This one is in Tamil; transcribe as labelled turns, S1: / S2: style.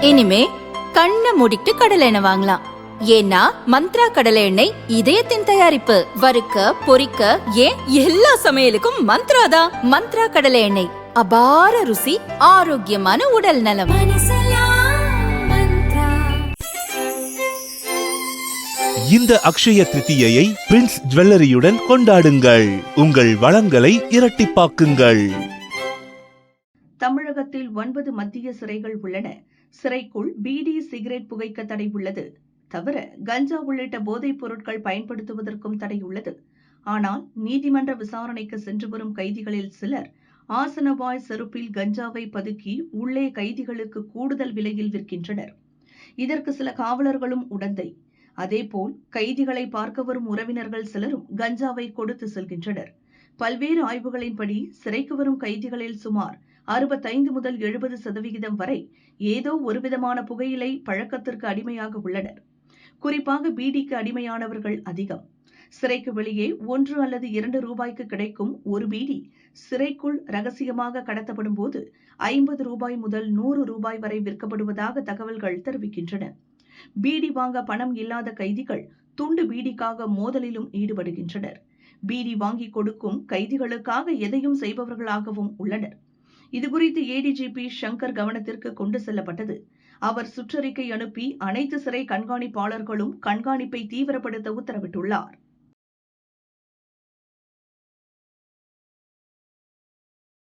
S1: இனிமே கண்ணை மூடிட்டு கடலை எண்ணெய் வாங்கலாம். ஏன்னா மந்த்ரா கடலை எண்ணெய் இதயத்தின் தயாரிப்பு. வறுக்க பொரிக்க ஏன் எல்லா சமையலுக்கும் மந்த்ரா தான். மந்த்ரா கடலை எண்ணெய், அபார ருசி, ஆரோக்கியமான உடல் நலம்.
S2: இந்த அக்ஷய திருத்தியை பிரின்ஸ் ஜுவல்லரியுடன் கொண்டாடுங்கள். உங்கள் வளங்களை இரட்டிப்பாக்குங்கள்.
S3: தமிழகத்தில் 9 மத்திய சிறைகள் உள்ளன. சிறைக்குள் பீடி, சிகரெட் புகைக்க தடை உள்ளது. தவிர கஞ்சா உள்ளிட்ட போதைப் பொருட்கள் பயன்படுத்துவதற்கும் தடை உள்ளது. ஆனால் நீதிமன்ற விசாரணைக்கு சென்று வரும் கைதிகளில் சிலர் ஆசனவாய் செருப்பில் கஞ்சாவை பதுக்கி உள்ளே கைதிகளுக்கு கூடுதல் விலையில் விற்கின்றனர். இதற்கு சில காவலர்களும் உடந்தை. அதேபோல் கைதிகளை பார்க்க வரும் உறவினர்கள் சிலரும் கஞ்சாவை கொடுத்து செல்கின்றனர். பல்வேறு ஆய்வுகளின்படி சிறைக்கு வரும் கைதிகளில் சுமார் 65 முதல் 70% வரை ஏதோ ஒருவிதமான புகையிலை பழக்கத்திற்கு அடிமையாக உள்ளனர். குறிப்பாக பீடிக்கு அடிமையானவர்கள் அதிகம். சிறைக்கு வெளியே 1 அல்லது 2 ரூபாய்க்கு கிடைக்கும் ஒரு பீடி சிறைக்குள் ரகசியமாக கடத்தப்படும் போது 50 ரூபாய் முதல் 100 ரூபாய் வரை விற்கப்படுவதாக தகவல்கள் தெரிவிக்கின்றன. பீடி வாங்க பணம் இல்லாத கைதிகள் துண்டு பீடிக்காக மோதலிலும் ஈடுபடுகின்றனர். பீடி வாங்கி கொடுக்கும் கைதிகளுக்காக எதையும் செய்பவர்களாகவும் உள்ளனர். இதுகுறித்து ஏடிஜிபி சங்கர் கவனத்திற்கு கொண்டு செல்லப்பட்டது. அவர் சுற்றறிக்கை அனுப்பி அனைத்து சிறை கண்காணிப்பாளர்களும் கண்காணிப்பை தீவிரப்படுத்த உத்தரவிட்டுள்ளார்.